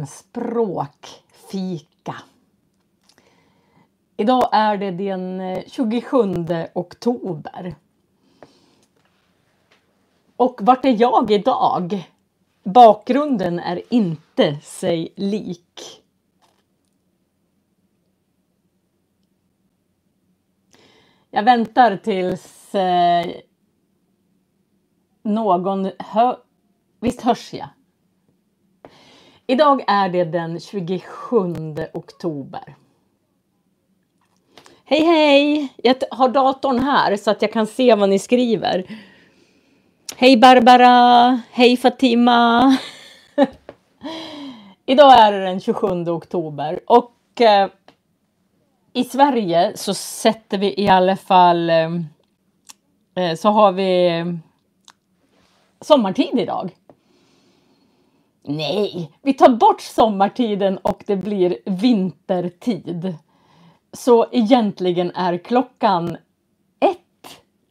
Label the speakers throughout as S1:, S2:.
S1: Språkfika. Idag är det den 27 oktober. Och vart är jag idag? Bakgrunden är inte sig lik. Jag väntar tills någon visst hörs jag. Idag är det den 27 oktober. Hej hej! Jag har datorn här så att jag kan se vad ni skriver. Hej Barbara! Hej Fatima! Idag är det den 27 oktober och i Sverige så sätter vi i alla fall så har vi sommartid idag. Nej, vi tar bort sommartiden och det blir vintertid. Så egentligen är klockan 1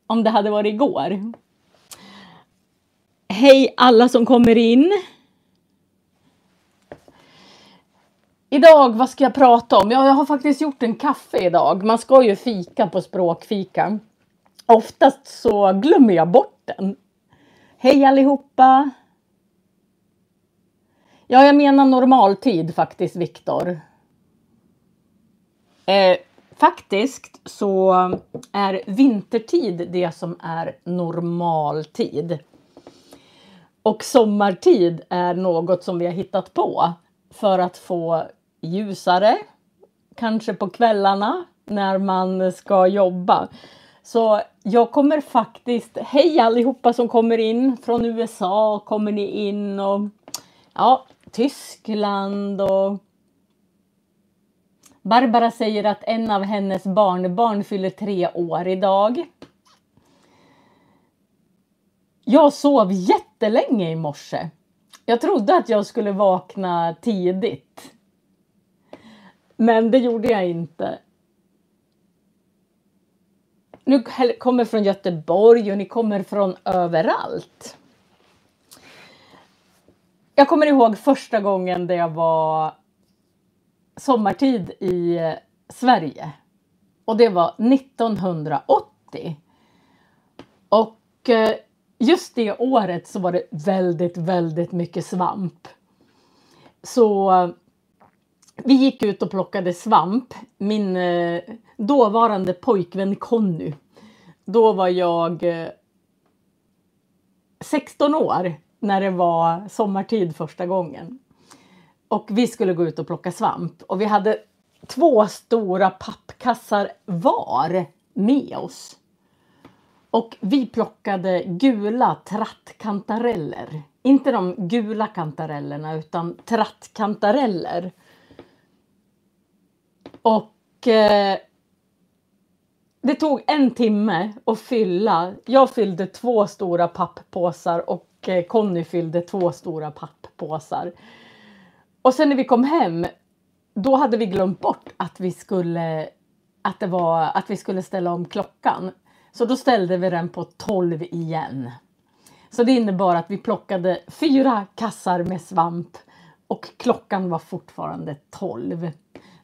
S1: om det hade varit igår. Hej alla som kommer in. Idag, vad ska jag prata om? Ja, jag har faktiskt gjort en kaffe idag. Man ska ju fika på språkfika. Oftast så glömmer jag bort den. Hej allihopa. Ja, jag menar normaltid faktiskt, Viktor. Faktiskt så är vintertid det som är normaltid. Och sommartid är något som vi har hittat på för att få ljusare, kanske på kvällarna när man ska jobba. Så jag kommer faktiskt, hej allihopa som kommer in från USA, kommer ni in och ja, Tyskland och Barbara säger att en av hennes barnbarn fyller 3 år idag. Jag sov jättelänge i morse. Jag trodde att jag skulle vakna tidigt. Men det gjorde jag inte. Nu kommer från Göteborg och ni kommer från överallt. Jag kommer ihåg första gången det var sommartid i Sverige. Och det var 1980. Och just det året så var det väldigt mycket svamp. Så vi gick ut och plockade svamp. Min dåvarande pojkvän Conny. Då var jag 16 år när det var sommartid första gången. Och vi skulle gå ut och plocka svamp. Och vi hade 2 stora pappkassar var med oss. Och vi plockade gula trattkantareller. Inte de gula kantarellerna utan trattkantareller. Och det tog 1 timme att fylla. Jag fyllde 2 stora papppåsar och Conny fyllde 2 stora papppåsar. Och sen när vi kom hem, då hade vi glömt bort att vi skulle ställa om klockan. Så då ställde vi den på 12 igen. Så det innebar att vi plockade 4 kassar med svamp och klockan var fortfarande 12.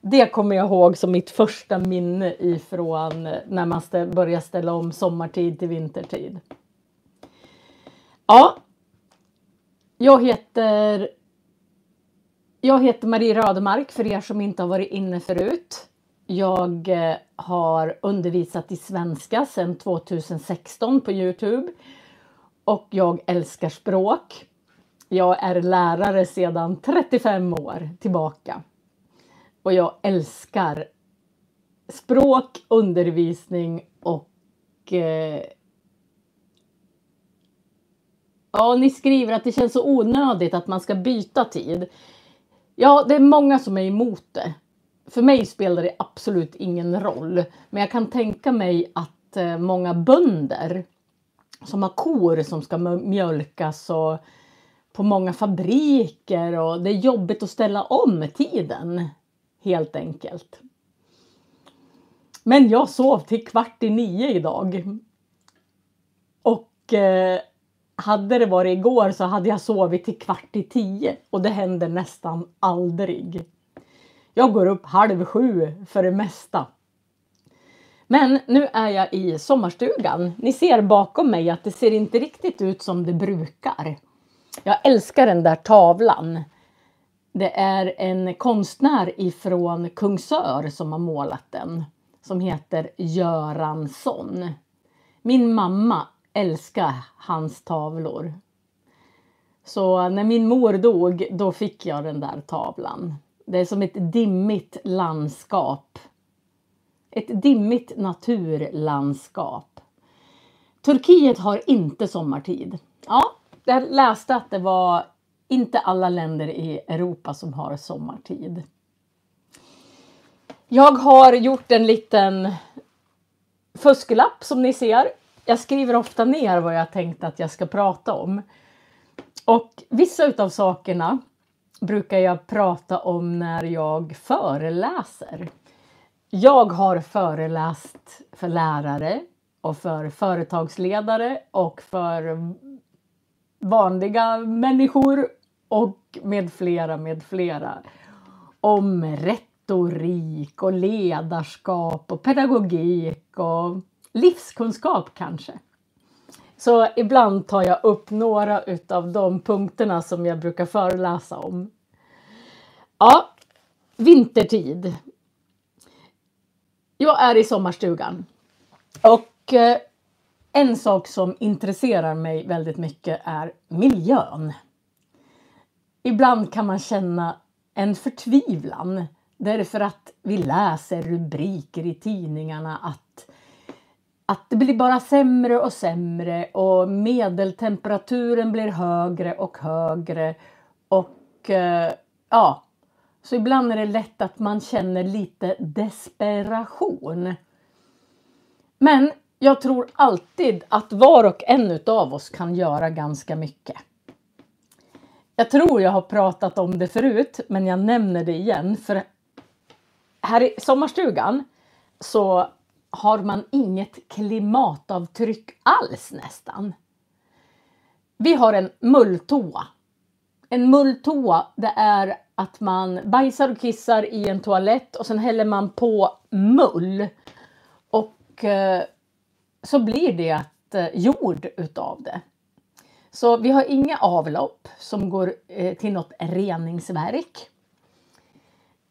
S1: Det kommer jag ihåg som mitt första minne ifrån när man började ställa om sommartid till vintertid. Ja, jag heter Marie Rödemark för er som inte har varit inne förut. Jag har undervisat i svenska sedan 2016 på YouTube. Och jag älskar språk. Jag är lärare sedan 35 år tillbaka. Och jag älskar språk, undervisning och ja, ni skriver att det känns så onödigt att man ska byta tid. Ja, det är många som är emot det. För mig spelar det absolut ingen roll. Men jag kan tänka mig att många bönder som har kor som ska mjölkas och på många fabriker. Och det är jobbigt att ställa om tiden helt enkelt. Men jag sov till 8:45 idag. Och hade det varit igår så hade jag sovit till 9:15 och det händer nästan aldrig. Jag går upp 6:30 för det mesta. Men nu är jag i sommarstugan. Ni ser bakom mig att det ser inte riktigt ut som det brukar. Jag älskar den där tavlan. Det är en konstnär ifrån Kungsör som har målat den. Som heter Göransson. Min mamma älskar hans tavlor. Så när min mor dog, då fick jag den där tavlan. Det är som ett dimmigt landskap. Ett dimmigt naturlandskap. Turkiet har inte sommartid. Ja, jag läste att det var inte alla länder i Europa som har sommartid. Jag har gjort en liten fusklapp som ni ser. Jag skriver ofta ner vad jag tänkt att jag ska prata om. Och vissa utav sakerna brukar jag prata om när jag föreläser. Jag har föreläst för lärare och för företagsledare och för vanliga människor och med flera. Om retorik och ledarskap och pedagogik och livskunskap kanske. Så ibland tar jag upp några utav de punkterna som jag brukar föreläsa om. Ja, vintertid. Jag är i sommarstugan. Och en sak som intresserar mig väldigt mycket är miljön. Ibland kan man känna en förtvivlan. Därför att vi läser rubriker i tidningarna att det blir bara sämre och sämre. Och medeltemperaturen blir högre och högre. Och ja, så ibland är det lätt att man känner lite desperation. Men jag tror alltid att var och en av oss kan göra ganska mycket. Jag tror jag har pratat om det förut, men jag nämner det igen. För här i sommarstugan så har man inget klimatavtryck alls nästan. Vi har en mulltoa. En mulltoa, det är att man bajsar och kissar i en toalett och sen häller man på mull. Och så blir det jord utav det. Så vi har inga avlopp som går till något reningsverk.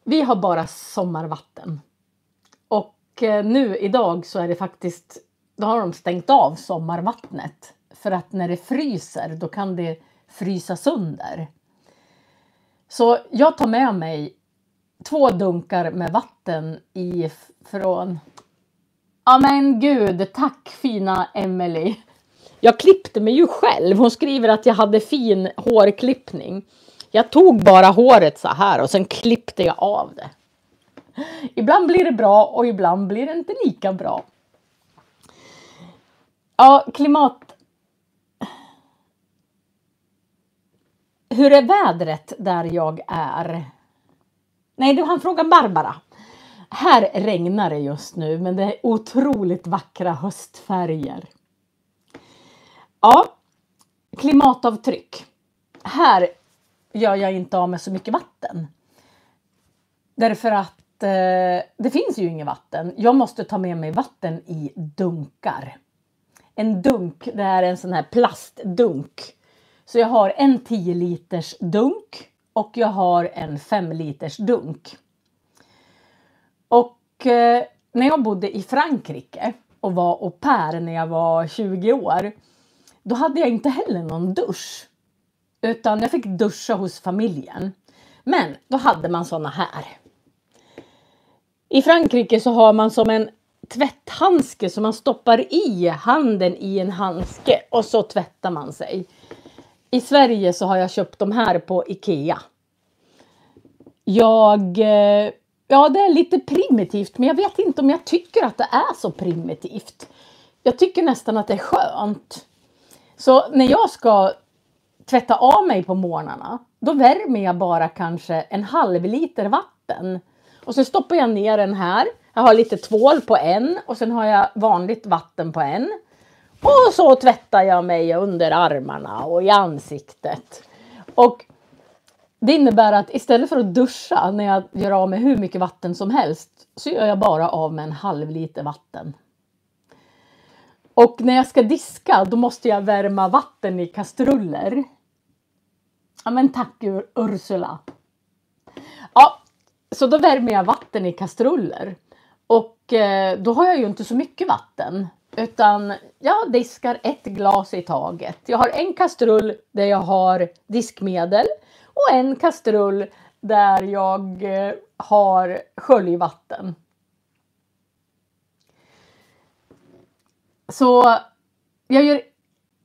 S1: Vi har bara sommarvatten. Och nu idag så är det faktiskt, då har de stängt av sommarvattnet. För att när det fryser då kan det frysa sönder. Så jag tar med mig 2 dunkar med vatten ifrån. Ja men gud, tack fina Emily. Jag klippte mig ju själv. Hon skriver att jag hade fin hårklippning. Jag tog bara håret så här och sen klippte jag av det. Ibland blir det bra och ibland blir det inte lika bra. Ja, klimat. Hur är vädret där jag är? Nej, det var en fråga Barbara. Här regnar det just nu, men det är otroligt vackra höstfärger. Ja, klimatavtryck. Här gör jag inte av med så mycket vatten. Därför att det finns ju inget vatten. Jag måste ta med mig vatten i dunkar. En dunk, det är en sån här plastdunk. Så jag har en 10 liters dunk och jag har en 5 liters dunk. Och när jag bodde i Frankrike och var au pair när jag var 20 år. Då hade jag inte heller någon dusch. Utan jag fick duscha hos familjen. Men då hade man såna här. I Frankrike så har man som en tvätthandske som man stoppar i handen i en handske. Och så tvättar man sig. I Sverige så har jag köpt de här på Ikea. Ja, det är lite primitivt. Men jag vet inte om jag tycker att det är så primitivt. Jag tycker nästan att det är skönt. Så när jag ska tvätta av mig på morgnarna. Då värmer jag bara kanske en halv liter vatten. Och så stoppar jag ner den här. Jag har lite tvål på en. Och sen har jag vanligt vatten på en. Och så tvättar jag mig under armarna och i ansiktet. Och det innebär att istället för att duscha när jag gör av med hur mycket vatten som helst, så gör jag bara av med en halv liter vatten. Och när jag ska diska, då måste jag värma vatten i kastruller. Ja, men tack Ursula. Ja, så då värmer jag vatten i kastruller. Och då har jag ju inte så mycket vatten. Utan jag diskar ett glas i taget. Jag har en kastrull där jag har diskmedel. Och en kastrull där jag har sköljvatten. Så jag gör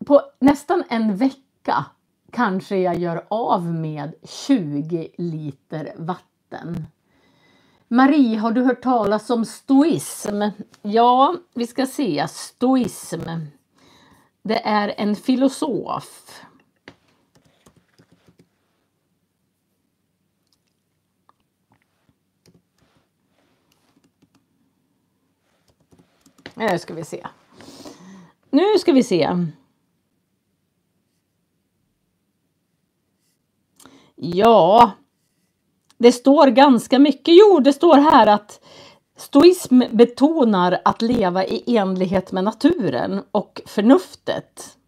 S1: på nästan en vecka kanske jag gör av med 20 liter vatten. Marie, har du hört talas om stoism? Ja, vi ska se. Stoism. Det är en filosof. Nu ska vi se. Nu ska vi se. Ja, det står ganska mycket. Jo, det står här att stoism betonar att leva i enlighet med naturen och förnuftet.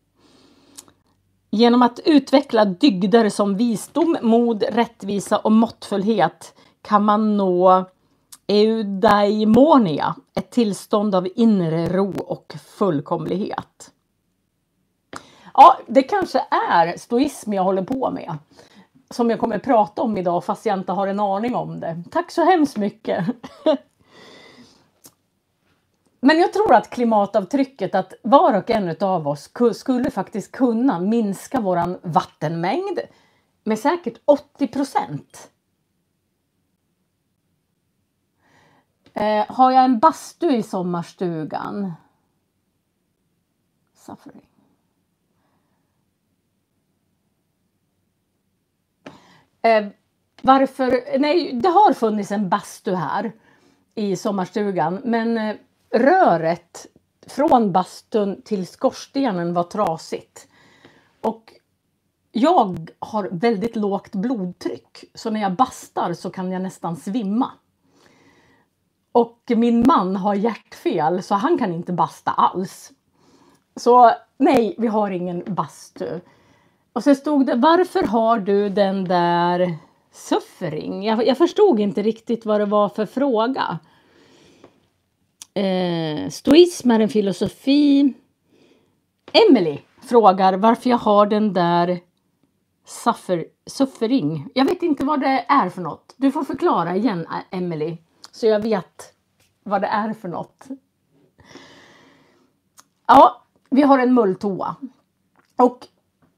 S1: Genom att utveckla dygder som visdom, mod, rättvisa och måttfullhet kan man nå eudaimonia, ett tillstånd av inre ro och fullkomlighet. Ja, det kanske är stoism jag håller på med. Som jag kommer prata om idag fast jag inte har en aning om det. Tack så hemskt mycket. Men jag tror att klimatavtrycket, att var och en av oss skulle faktiskt kunna minska våran vattenmängd med säkert 80%. Har jag en bastu i sommarstugan? Suffering. Varför? Nej, det har funnits en bastu här i sommarstugan. Men röret från bastun till skorstenen var trasigt. Och jag har väldigt lågt blodtryck. Så när jag bastar så kan jag nästan svimma. Och min man har hjärtfel så han kan inte basta alls. Så nej, vi har ingen bastu. Och så stod det, varför har du den där suffering? Jag förstod inte riktigt vad det var för fråga. Stoism är en filosofi. Emily frågar varför jag har den där suffering. Jag vet inte vad det är för något. Du får förklara igen, Emily. Så jag vet vad det är för något. Ja, vi har en mulltoa. Och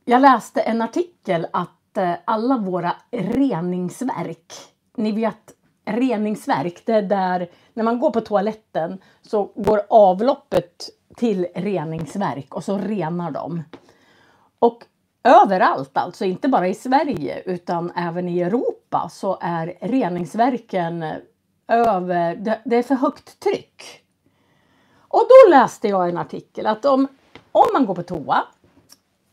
S1: jag läste en artikel att alla våra reningsverk, ni vet reningsverk, det är där när man går på toaletten så går avloppet till reningsverk och så renar de. Och överallt, alltså inte bara i Sverige utan även i Europa, så är reningsverken det är för högt tryck. Och då läste jag en artikel att om man går på toa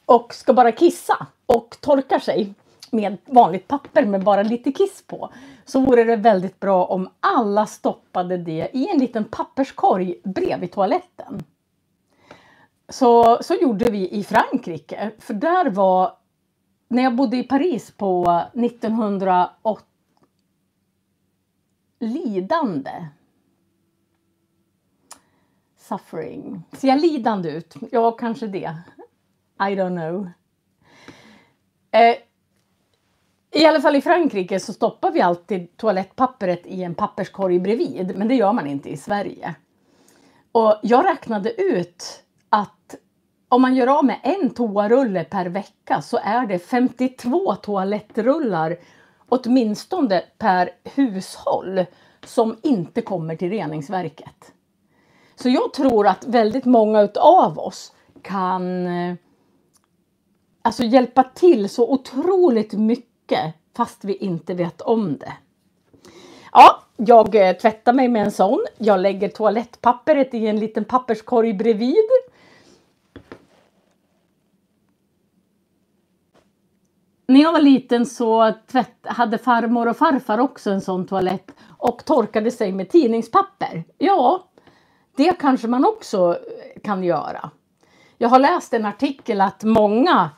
S1: och ska bara kissa och torkar sig med vanligt papper med bara lite kiss på, så vore det väldigt bra om alla stoppade det i en liten papperskorg bredvid toaletten. Så gjorde vi i Frankrike, för där var, när jag bodde i Paris på 1908, lidande. Suffering. Ser jag lidande ut? Ja, kanske det. I don't know. I alla fall i Frankrike så stoppar vi alltid toalettpappret i en papperskorg bredvid. Men det gör man inte i Sverige. Och jag räknade ut att om man gör av med en toarulle per vecka så är det 52 toalettrullar åtminstone per hushåll som inte kommer till reningsverket. Så jag tror att väldigt många av oss kan alltså hjälpa till så otroligt mycket fast vi inte vet om det. Ja, jag tvättar mig med en sån. Jag lägger toalettpappret i en liten papperskorg bredvid. När jag var liten så hade farmor och farfar också en sån toalett och torkade sig med tidningspapper. Ja, det kanske man också kan göra. Jag har läst en artikel att många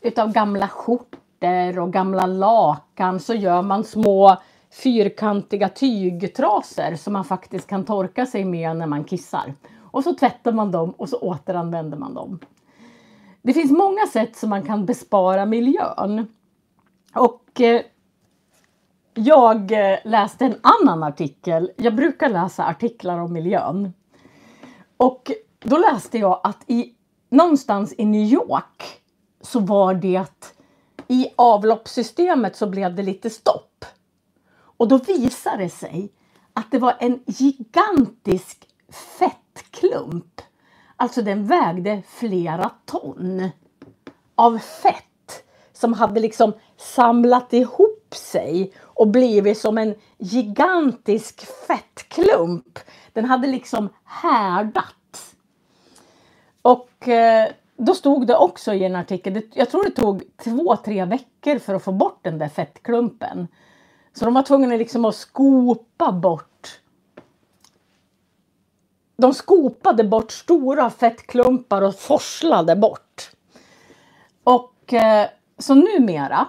S1: utav gamla skjortor och gamla lakan så gör man små fyrkantiga tygtraser som man faktiskt kan torka sig med när man kissar. Och så tvättar man dem och så återanvänder man dem. Det finns många sätt som man kan bespara miljön. Och jag läste en annan artikel. Jag brukar läsa artiklar om miljön. Och då läste jag att någonstans i New York så var det i avloppssystemet så blev det lite stopp. Och då visade det sig att det var en gigantisk fettklump. Alltså den vägde flera ton av fett som hade liksom samlat ihop sig och blivit som en gigantisk fettklump. Den hade liksom härdat. Och då stod det också i en artikel, jag tror det tog 2-3 veckor för att få bort den där fettklumpen. Så de var tvungna liksom att skopa bort. De skopade bort stora fettklumpar och forslade bort. Och så numera,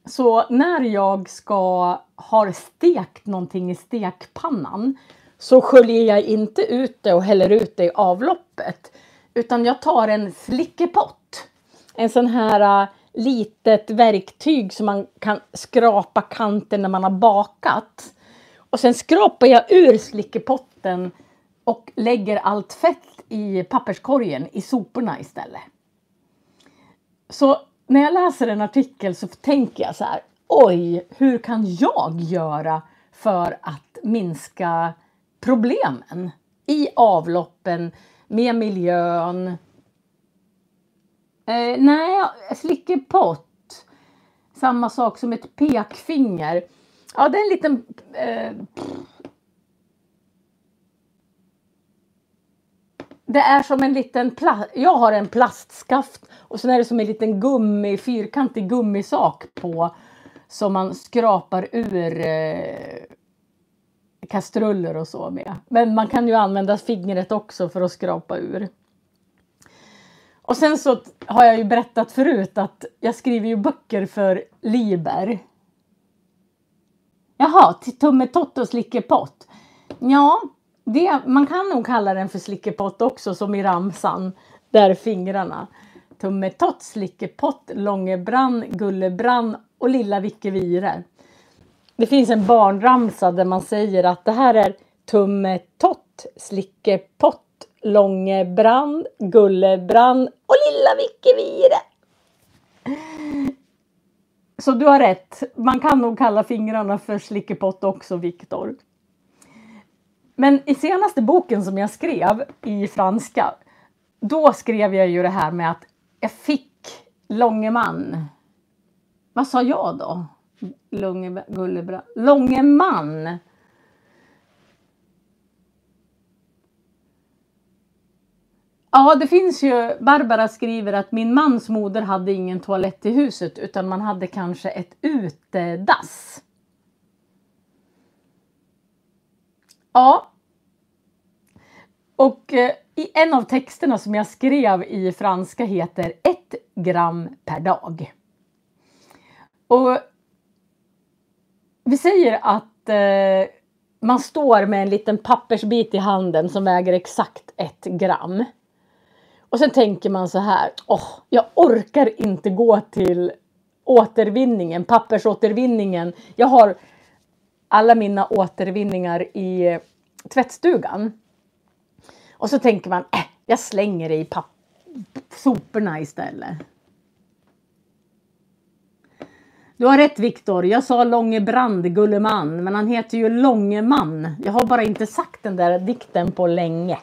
S1: så när jag har stekt någonting i stekpannan så sköljer jag inte ut det och häller ut det i avloppet. Utan jag tar en flickepott. En sån här litet verktyg som man kan skrapa kanten när man har bakat. Och sen skrapar jag ur slickepotten och lägger allt fett i papperskorgen i soporna istället. Så när jag läser en artikel så tänker jag så här. Oj, hur kan jag göra för att minska problemen i avloppen med miljön? Nej, slickepott. Samma sak som ett pekfinger. Ja, det är en liten... Det är som en liten jag har en plastskaft och sen är det som en liten fyrkantig gummisak på som man skrapar ur kastruller och så med. Men man kan ju använda fingret också för att skrapa ur. Och sen så har jag ju berättat förut att jag skriver ju böcker för Liber. Jaha, till tummetott och slickepott. Ja, man kan nog kalla den för slickepott också som i ramsan. Där fingrarna. Tummetott, slickepott, långebrann, gullebrann och lilla vickevire. Det finns en barnramsa där man säger att det här är tummetott, slickepott, långebrann, gullebrann och lilla vickevire. Så du har rätt. Man kan nog kalla fingrarna för slickepott också, Viktor. Men i senaste boken som jag skrev i franska, då skrev jag ju det här med att jag fick långeman. Vad sa jag då? Långeman. Ja, det finns ju, Barbara skriver att min mans moder hade ingen toalett i huset utan man hade kanske ett utedass. Ja. Och i en av texterna som jag skrev i franska heter 1 gram per dag. Och vi säger att man står med en liten pappersbit i handen som väger exakt 1 gram. Och sen tänker man så här, jag orkar inte gå till återvinningen, pappersåtervinningen. Jag har alla mina återvinningar i tvättstugan. Och så tänker man, jag slänger det i soporna istället. Du har rätt, Viktor. Jag sa Långebrand, Gulleman. Men han heter ju Långeman. Jag har bara inte sagt den där dikten på länge.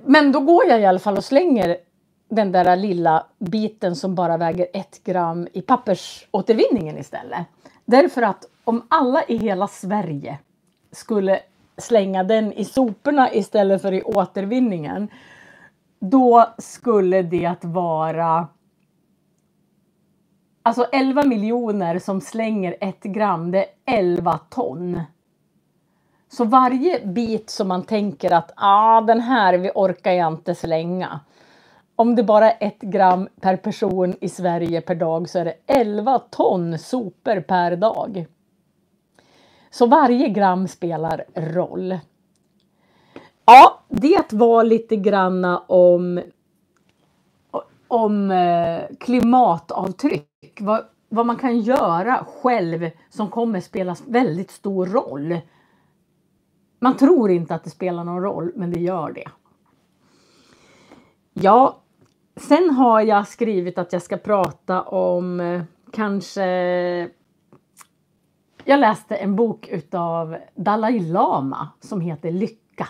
S1: Men då går jag i alla fall och slänger den där lilla biten som bara väger 1 gram i pappersåtervinningen istället. Därför att om alla i hela Sverige skulle slänga den i soporna istället för i återvinningen, då skulle det vara Alltså 11 miljoner som slänger 1 gram, det är 11 ton. Så varje bit som man tänker att den här vi orkar jag inte slänga. Om det bara är 1 gram per person i Sverige per dag så är det 11 ton sopor per dag. Så varje gram spelar roll. Ja, det var lite granna om klimatavtryck. Vad man kan göra själv som kommer spela väldigt stor roll. Man tror inte att det spelar någon roll, men det gör det. Ja, sen har jag skrivit att jag ska prata om kanske... Jag läste en bok utav Dalai Lama som heter Lycka.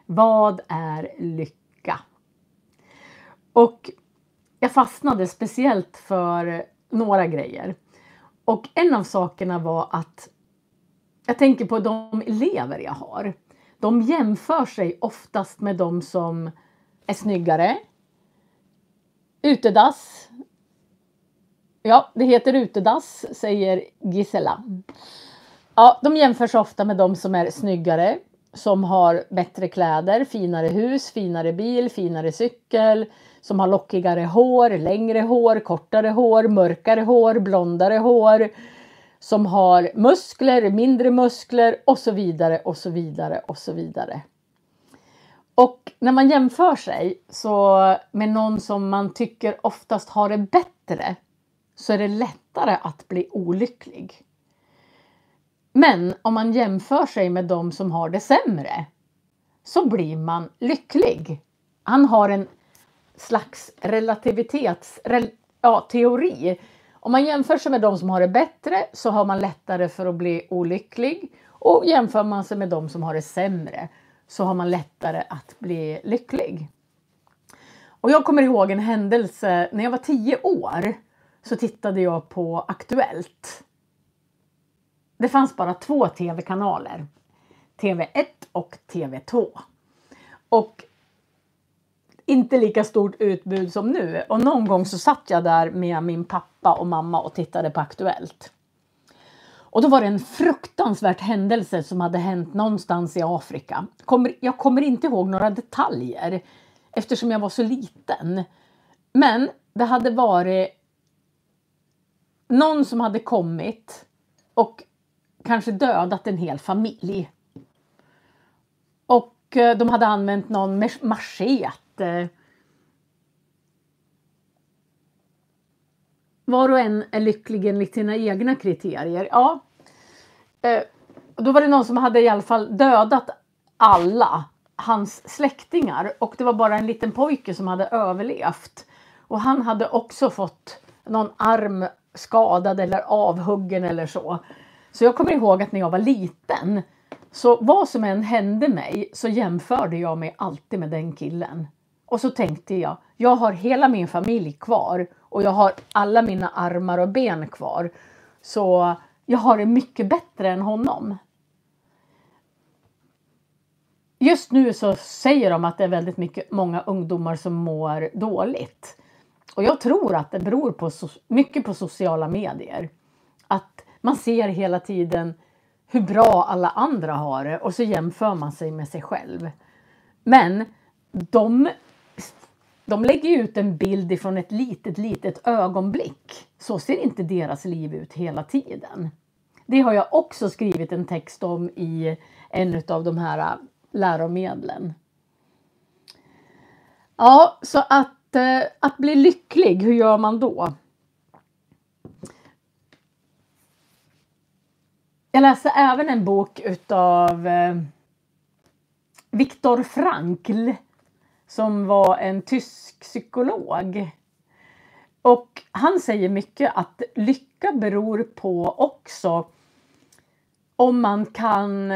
S1: Vad är lycka? Och jag fastnade speciellt för några grejer. Och en av sakerna var att jag tänker på de elever jag har. De jämför sig oftast med de som är snyggare. Utedass. Ja, det heter utedass, säger Gisela. Ja, de jämför sig ofta med de som är snyggare. Som har bättre kläder, finare hus, finare bil, finare cykel. Som har lockigare hår, längre hår, kortare hår, mörkare hår, blondare hår. Som har muskler, mindre muskler och så vidare och så vidare och så vidare. Och när man jämför sig så med någon som man tycker oftast har det bättre så är det lättare att bli olycklig. Men om man jämför sig med de som har det sämre så blir man lycklig. Han har en slags relativitetsteori. Om man jämför sig med de som har det bättre så har man lättare för att bli olycklig. Och jämför man sig med de som har det sämre så har man lättare att bli lycklig. Och jag kommer ihåg en händelse när jag var 10 år så tittade jag på Aktuellt. Det fanns bara 2 tv-kanaler. TV1 och TV2. Och inte lika stort utbud som nu. Och någon gång så satt jag där med min pappa och mamma och tittade på Aktuellt. Och då var det en fruktansvärt händelse som hade hänt någonstans i Afrika. Jag kommer inte ihåg några detaljer eftersom jag var så liten. Men det hade varit någon som hade kommit och kanske dödat en hel familj. Och de hade använt någon machete. Var och en är lycklig enligt sina egna kriterier. Ja. Då var det någon som hade i alla fall dödat alla hans släktingar. Och det var bara en liten pojke som hade överlevt. Och han hade också fått någon arm skadad eller avhuggen eller så. Så jag kommer ihåg att när jag var liten, så vad som än hände mig så jämförde jag mig alltid med den killen. Och så tänkte jag har hela min familj kvar och jag har alla mina armar och ben kvar. Så jag har det mycket bättre än honom. Just nu så säger de att det är väldigt många ungdomar som mår dåligt. Och jag tror att det beror på mycket på sociala medier. Att man ser hela tiden hur bra alla andra har det och så jämför man sig med sig själv. Men de lägger ut en bild ifrån ett litet ögonblick. Så ser inte deras liv ut hela tiden. Det har jag också skrivit en text om i en av de här läromedlen. Ja, så att bli lycklig, hur gör man då? Jag läste även en bok utav Viktor Frankl som var en tysk psykolog. Och han säger mycket att lycka beror på också om man kan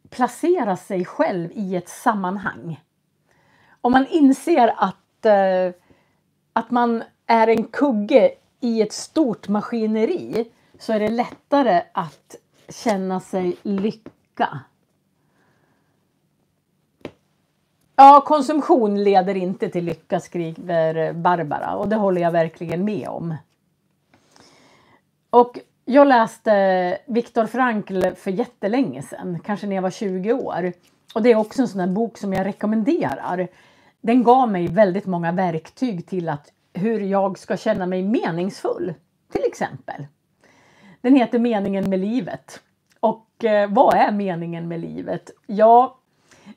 S1: placera sig själv i ett sammanhang. Om man inser att man är en kugge i ett stort maskineri så är det lättare att känna sig lycka. Ja, konsumtion leder inte till lycka, skriver Barbara. Och det håller jag verkligen med om. Och jag läste Viktor Frankl för jättelänge sedan, kanske när jag var 20 år. Och det är också en sån här bok som jag rekommenderar. Den gav mig väldigt många verktyg till att hur jag ska känna mig meningsfull, till exempel. Den heter Meningen med livet. Och vad är meningen med livet? Ja,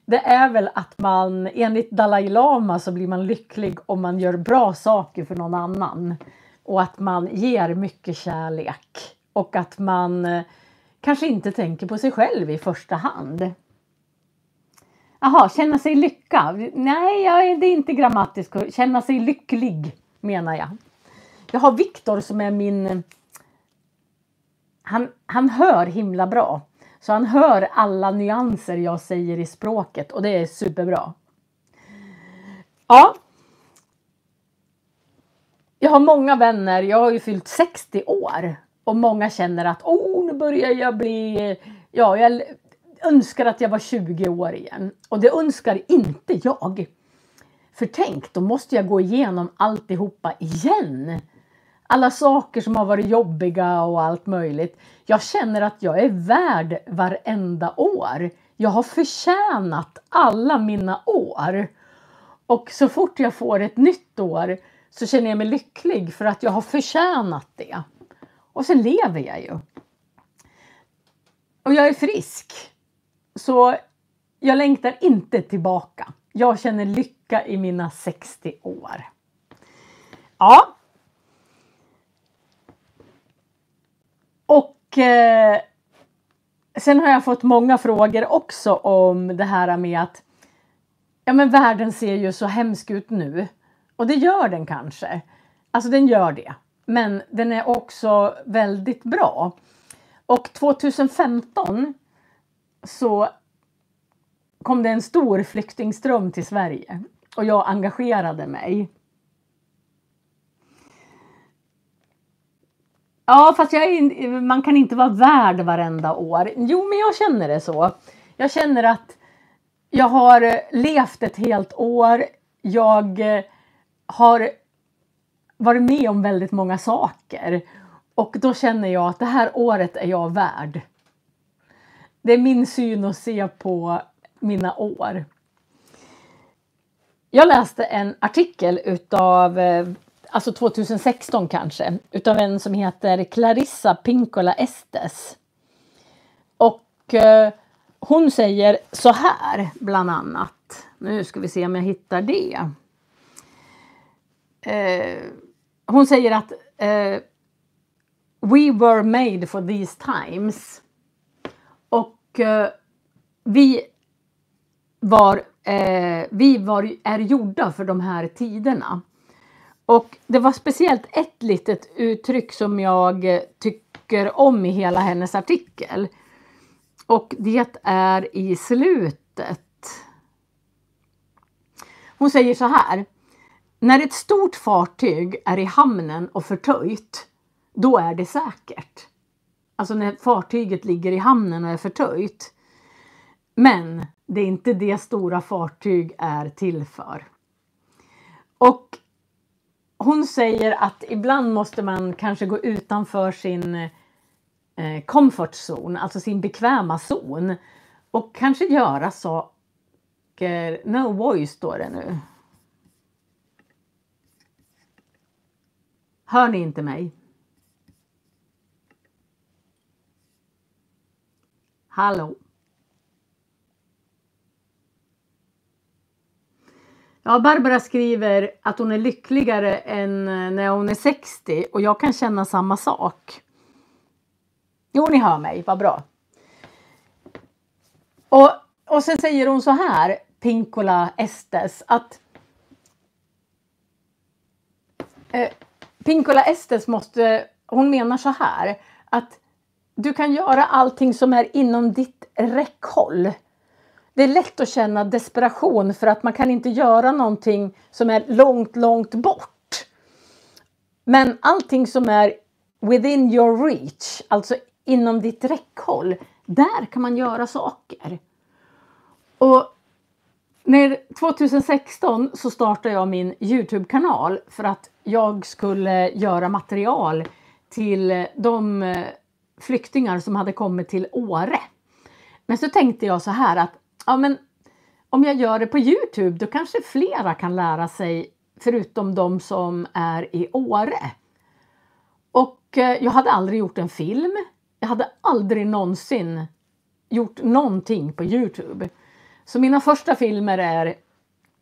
S1: det är väl att man, enligt Dalai Lama så blir man lycklig om man gör bra saker för någon annan. Och att man ger mycket kärlek. Och att man kanske inte tänker på sig själv i första hand. Jaha, känna sig lycka. Nej, det är inte grammatiskt. Känna sig lycklig menar jag. Jag har Viktor som är min... Han hör himla bra. Så han hör alla nyanser jag säger i språket. Och det är superbra. Ja. Jag har många vänner. Jag har ju fyllt 60 år. Och många känner att nu börjar jag bli... Ja, jag önskar att jag var 20 år igen. Och det önskar inte jag. För tänk, då måste jag gå igenom alltihopa igen. Alla saker som har varit jobbiga och allt möjligt. Jag känner att jag är värd varenda år. Jag har förtjänat alla mina år. Och så fort jag får ett nytt år så känner jag mig lycklig för att jag har förtjänat det. Och så lever jag ju. Och jag är frisk. Så jag längtar inte tillbaka. Jag känner lycka i mina 60 år. Ja. Och sen har jag fått många frågor också om det här med att ja, men världen ser ju så hemsk ut nu. Och det gör den kanske. Alltså den gör det. Men den är också väldigt bra. Och 2015 så kom det en stor flyktingström till Sverige. Och jag engagerade mig. Ja, fast man kan inte vara värd varenda år. Jo, men jag känner det så. Jag känner att jag har levt ett helt år. Jag har varit med om väldigt många saker. Och då känner jag att det här året är jag värd. Det är min syn att se på mina år. Jag läste en artikel utav, alltså 2016 kanske, utav en som heter Clarissa Pinkola Estes. Och hon säger så här bland annat. Nu ska vi se om jag hittar det. Hon säger att we were made for these times. Och vi är gjorda för de här tiderna. Och det var speciellt ett litet uttryck som jag tycker om i hela hennes artikel. Och det är i slutet. Hon säger så här. När ett stort fartyg är i hamnen och förtöjt, då är det säkert. Alltså när fartyget ligger i hamnen och är förtöjt. Men det är inte det stora fartyg är till för. Och hon säger att ibland måste man kanske gå utanför sin comfort zone, alltså sin bekväma zon. Och kanske göra saker, no voice står det nu. Hör ni inte mig? Hallå? Ja, Barbara skriver att hon är lyckligare än när hon är 60 och jag kan känna samma sak. Jo, ni hör mig, vad bra. Och sen säger hon så här, Pinkola Estes, att Pinkola Estes hon menar så här, att du kan göra allting som är inom ditt räckhåll. Det är lätt att känna desperation för att man kan inte göra någonting som är långt, långt bort. Men allting som är within your reach, alltså inom ditt räckhåll, där kan man göra saker. Och 2016 så startade jag min YouTube-kanal för att jag skulle göra material till de flyktingar som hade kommit till Åre. Men så tänkte jag så här att ja, men om jag gör det på YouTube då kanske flera kan lära sig förutom de som är i Åre. Och jag hade aldrig gjort en film. Jag hade aldrig någonsin gjort någonting på YouTube. Så mina första filmer är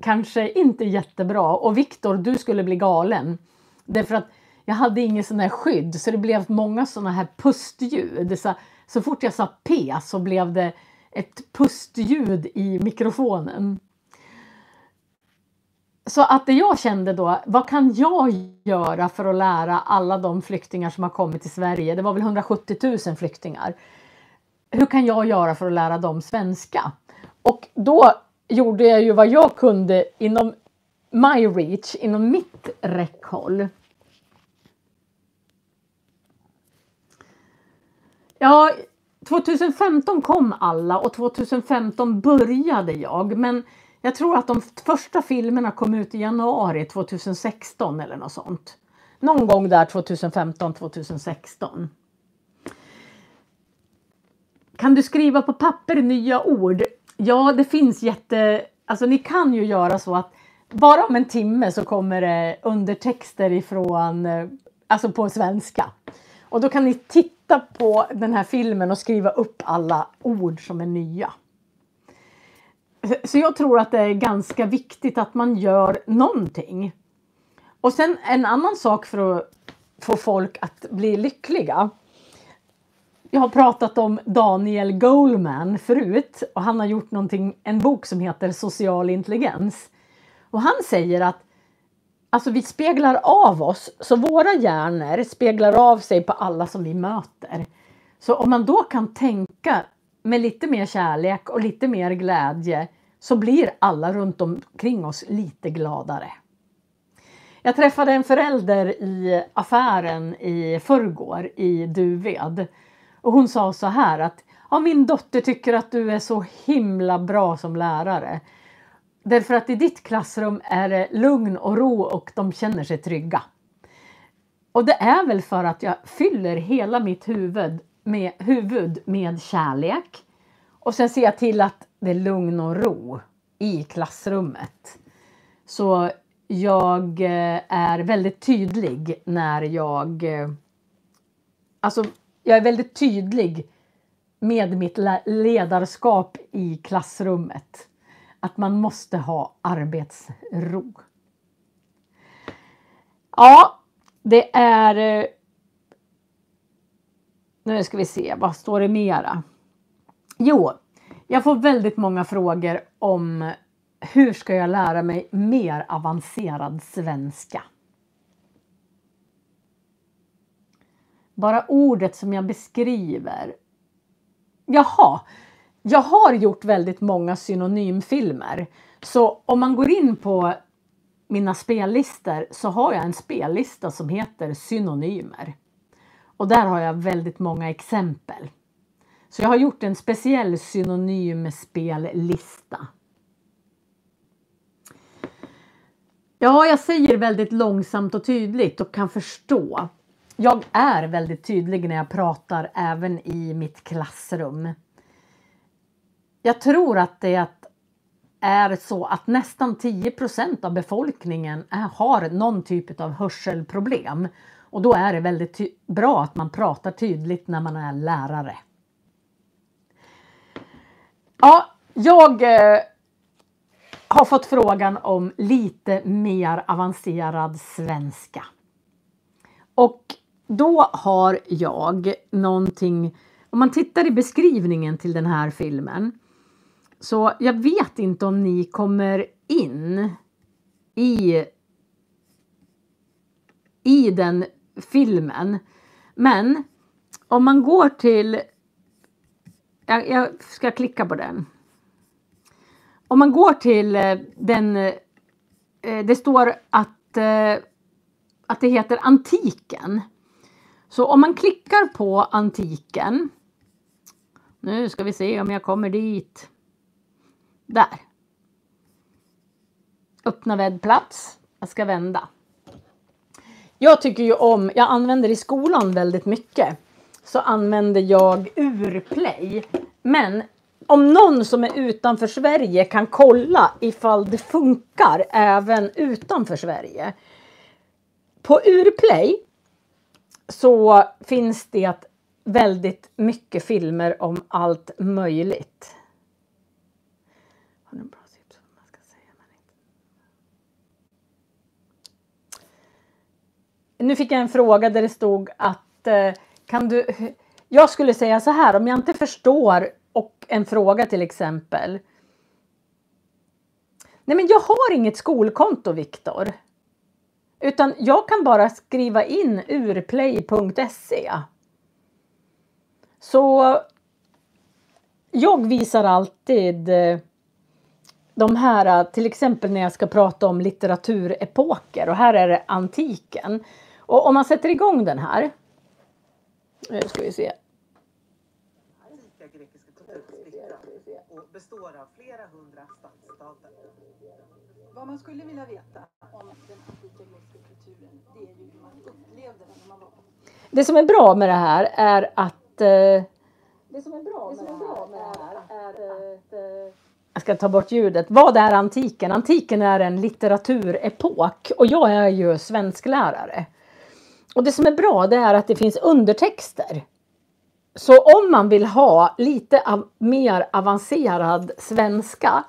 S1: kanske inte jättebra. Och Viktor, du skulle bli galen. Därför att jag hade ingen sån här skydd. Så det blev många såna här pustljud. Så fort jag sa P så blev det ett pustljud i mikrofonen. Så att det jag kände då, vad kan jag göra för att lära alla de flyktingar som har kommit till Sverige? Det var väl 170 000 flyktingar. Hur kan jag göra för att lära dem svenska? Och då gjorde jag ju vad jag kunde inom my reach, inom mitt räckhåll. Ja, 2015 kom alla och 2015 började jag. Men jag tror att de första filmerna kom ut i januari 2016 eller något sånt. Någon gång där 2015-2016. Kan du skriva på papper nya ord? Ja, det finns alltså ni kan ju göra så att bara om en timme så kommer det undertexter ifrån, alltså på svenska. Och då kan ni titta på den här filmen och skriva upp alla ord som är nya. Så jag tror att det är ganska viktigt att man gör någonting. Och sen en annan sak för att få folk att bli lyckliga. Jag har pratat om Daniel Goleman förut. Och han har gjort en bok som heter Social intelligens. Och han säger att alltså vi speglar av oss. Så våra hjärnor speglar av sig på alla som vi möter. Så om man då kan tänka med lite mer kärlek och lite mer glädje så blir alla runt omkring oss lite gladare. Jag träffade en förälder i affären i förrgår i Duved. Och hon sa så här att ja, min dotter tycker att du är så himla bra som lärare. Därför att i ditt klassrum är det lugn och ro och de känner sig trygga. Och det är väl för att jag fyller hela mitt huvud med kärlek. Och sen ser jag till att det är lugn och ro i klassrummet. Så jag är väldigt tydlig när jag är väldigt tydlig med mitt ledarskap i klassrummet. Att man måste ha arbetsro. Ja, det är... Nu ska vi se, vad står det mera? Jo, jag får väldigt många frågor om hur ska jag lära mig mer avancerad svenska. Bara ordet som jag beskriver. Jaha, jag har gjort väldigt många synonymfilmer. Så om man går in på mina spellistor så har jag en spellista som heter synonymer. Och där har jag väldigt många exempel. Så jag har gjort en speciell synonymspellista. Ja, jag säger väldigt långsamt och tydligt och kan förstå. Jag är väldigt tydlig när jag pratar även i mitt klassrum. Jag tror att det är så att nästan 10% av befolkningen har någon typ av hörselproblem. Och då är det väldigt bra att man pratar tydligt när man är lärare. Ja, jag har fått frågan om lite mer avancerad svenska. Och då har jag någonting, om man tittar i beskrivningen till den här filmen. Så jag vet inte om ni kommer in i den filmen. Men om man går till, jag ska klicka på den. Om man går till den, det står att det heter Antiken. Så om man klickar på Antiken. Nu ska vi se om jag kommer dit. Där. Öppna webbplats. Jag ska vända. Jag tycker ju om, jag använder i skolan väldigt mycket. Så använder jag Urplay. Men om någon som är utanför Sverige kan kolla ifall det funkar även utanför Sverige. På Urplay så finns det väldigt mycket filmer om allt möjligt. Har du en bra tips om man ska säga, men inte. Nu fick jag en fråga där det stod att kan du... Jag skulle säga så här, om jag inte förstår och en fråga till exempel. Nej, men jag har inget skolkonto, Viktor. Utan jag kan bara skriva in urplay.se. Så jag visar alltid de här, till exempel när jag ska prata om litteraturepoker. Och här är det antiken. Och om man sätter igång den här. Nu ska vi se.
S2: Antika grekiska kultursplittrar och består av flera hundra stadsstater.
S3: Vad man skulle vilja veta om den antika grekiska kulturen, det är ju hur man upplevde den när man var på.
S1: Det som är bra med det här är att jag ska ta bort ljudet. Vad är antiken? Antiken är en litteraturepok och jag är ju svensklärare. Och det som är bra, det är att det finns undertexter. Så om man vill ha lite mer avancerad svenska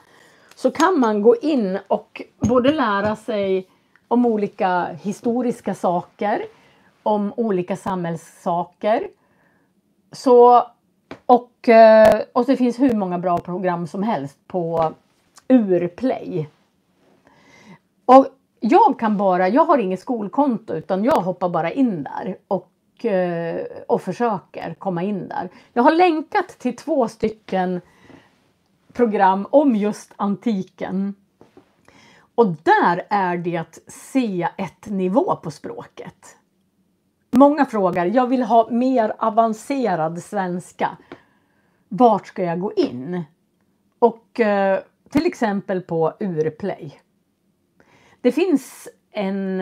S1: så kan man gå in och både lära sig om olika historiska saker, om olika samhällssaker. Och det finns hur många bra program som helst på Urplay. Och jag har inget skolkonto utan jag hoppar bara in där och försöker komma in där. Jag har länkat till 2 stycken program om just antiken. Och där är det C1-nivå på språket. Många frågar, jag vill ha mer avancerad svenska. Vart ska jag gå in? Och till exempel på Urplay. Det finns en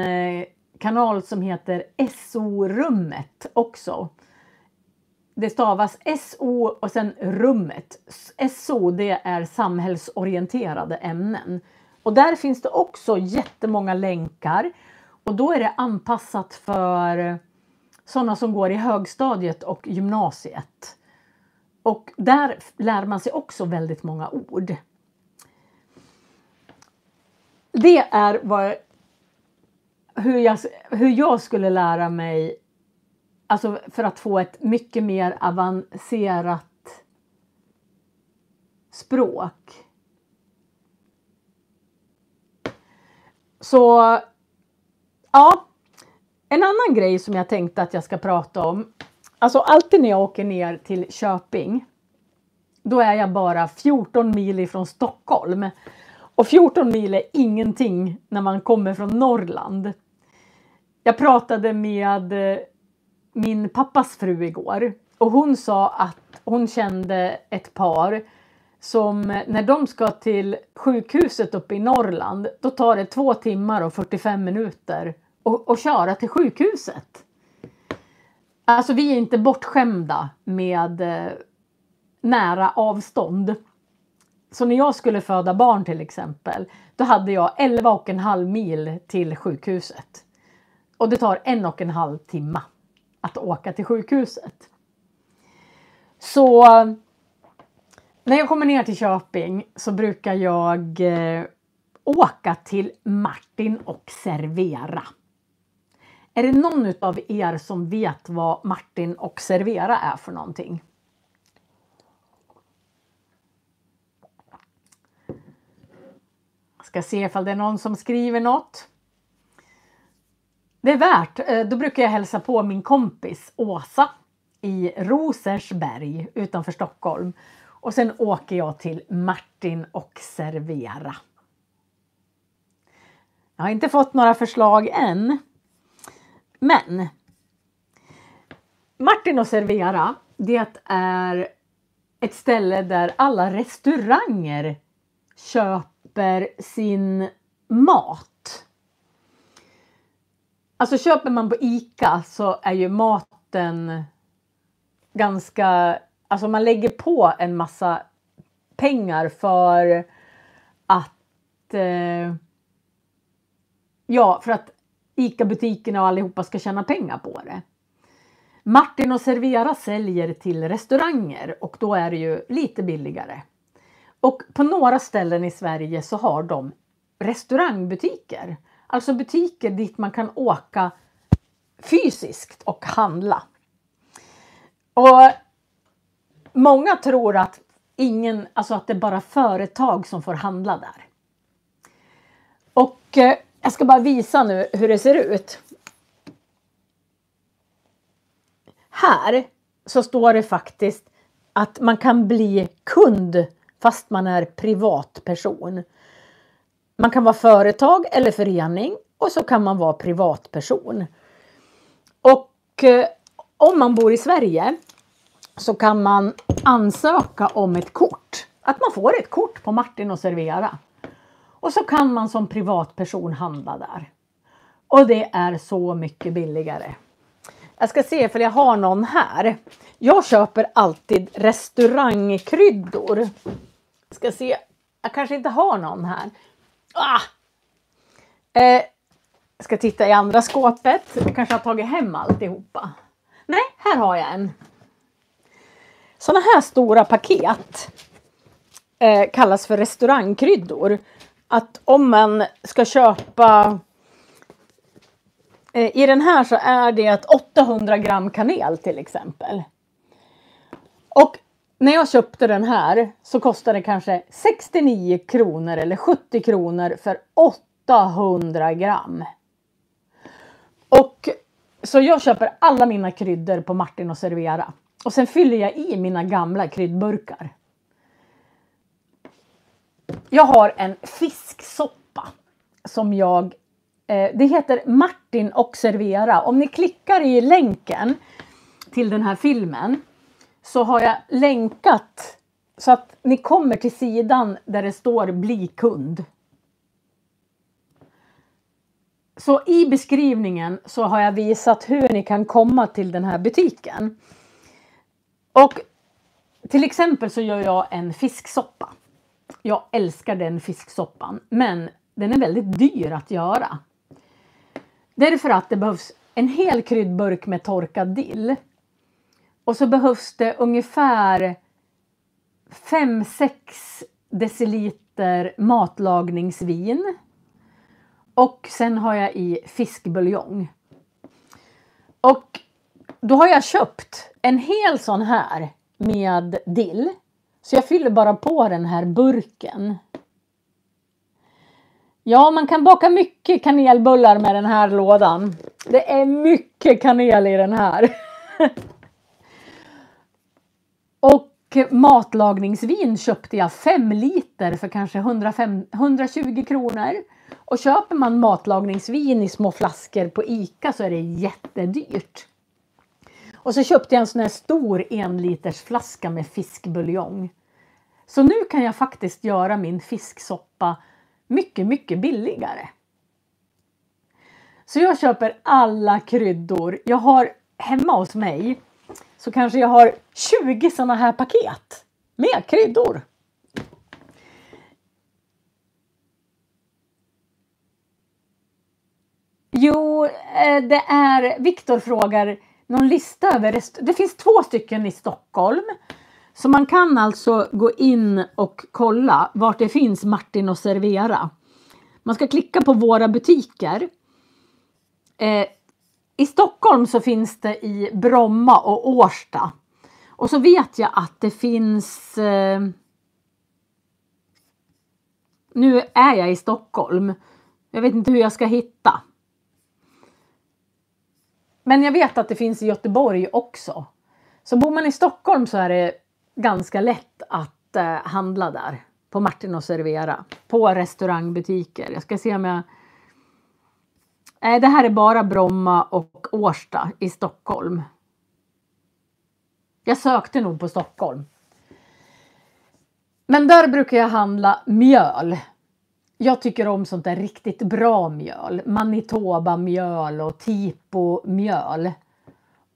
S1: kanal som heter SO-rummet också. Det stavas SO och sen rummet. SO, det är samhällsorienterade ämnen. Och där finns det också jättemånga länkar. Och då är det anpassat för sådana som går i högstadiet och gymnasiet. Och där lär man sig också väldigt många ord. Det är hur jag skulle lära mig, alltså för att få ett mycket mer avancerat språk. Så ja, en annan grej som jag tänkte att jag ska prata om. Alltså alltid när jag åker ner till Köping, då är jag bara 14 mil ifrån Stockholm. Och 14 mil är ingenting när man kommer från Norrland. Jag pratade med min pappas fru igår. Och hon sa att hon kände ett par som när de ska till sjukhuset uppe i Norrland, då tar det 2 timmar och 45 minuter och köra till sjukhuset. Alltså vi är inte bortskämda med nära avstånd. Så när jag skulle föda barn till exempel, då hade jag 11,5 mil till sjukhuset. Och det tar 1,5 timme att åka till sjukhuset. Så när jag kommer ner till Köping så brukar jag åka till Martin och Servera. Är det någon av er som vet vad Martin och Servera är för någonting? Jag ska se ifall det är någon som skriver något. Det är värt. Då brukar jag hälsa på min kompis Åsa i Rosersberg utanför Stockholm. Och sen åker jag till Martin och Servera. Jag har inte fått några förslag än. Men Martin och Servera, det är ett ställe där alla restauranger köper sin mat. Alltså köper man på ICA så är ju maten ganska, alltså man lägger på en massa pengar för att för att ICA-butikerna och allihopa ska tjäna pengar på det. Martin och Servera säljer till restauranger och då är det ju lite billigare. Och på några ställen i Sverige så har de restaurangbutiker. Alltså butiker dit man kan åka fysiskt och handla. Och många tror att att det är bara företag som får handla där. Och jag ska bara visa nu hur det ser ut. Här så står det faktiskt att man kan bli kund fast man är privatperson. Man kan vara företag eller förening och så kan man vara privatperson. Och om man bor i Sverige så kan man ansöka om ett kort. Att man får ett kort på Martin och Servera. Och så kan man som privatperson handla där. Och det är så mycket billigare. Jag ska se för jag har någon här. Jag köper alltid restaurangkryddor. Ska se. Jag kanske inte har någon här. Jag ska titta i andra skåpet. Jag kanske har tagit hem alltihopa. Nej, här har jag en. Såna här stora paket kallas för restaurangkryddor. Att om man ska köpa i den här så är det 800 gram kanel till exempel. Och när jag köpte den här så kostade det kanske 69 kronor eller 70 kronor för 800 gram. Och så jag köper alla mina kryddor på Martin och Servera. Och sen fyller jag i mina gamla kryddburkar. Jag har en fisksoppa som det heter Martin och Servera. Om ni klickar i länken till den här filmen så har jag länkat så att ni kommer till sidan där det står bli kund. Så i beskrivningen så har jag visat hur ni kan komma till den här butiken. Och till exempel så gör jag en fisksoppa. Jag älskar den fisksoppan, men den är väldigt dyr att göra. Därför att det behövs en hel kryddburk med torkad dill. Och så behövs det ungefär 5-6 deciliter matlagningsvin. Och sen har jag i fiskbuljong. Och då har jag köpt en hel sån här med dill. Så jag fyller bara på den här burken. Ja, man kan baka mycket kanelbullar med den här lådan. Det är mycket kanel i den här. Och matlagningsvin köpte jag 5 liter för kanske 120 kronor. Och köper man matlagningsvin i små flaskor på ICA så är det jättedyrt. Och så köpte jag en sån här stor 1 liters flaska med fiskbuljong. Så nu kan jag faktiskt göra min fisksoppa mycket, mycket billigare. Så jag köper alla kryddor. Jag har hemma hos mig så kanske jag har 20 såna här paket med kryddor. Jo, det är Viktor frågar någon lista över det finns 2 stycken i Stockholm. Så man kan alltså gå in och kolla vart det finns Martin och Servera. Man ska klicka på våra butiker. I Stockholm så finns det i Bromma och Årsta. Och så vet jag att det finns... Nu är jag i Stockholm. Jag vet inte hur jag ska hitta. Men jag vet att det finns i Göteborg också. Så bor man i Stockholm så är det ganska lätt att handla där. På Martin och Servera. På restaurangbutiker. Jag ska se om jag... det här är bara Bromma och Årsta i Stockholm. Jag sökte nog på Stockholm. Men där brukar jag handla mjöl. jag tycker om sånt där riktigt bra mjöl. Manitoba mjöl och tipo mjöl.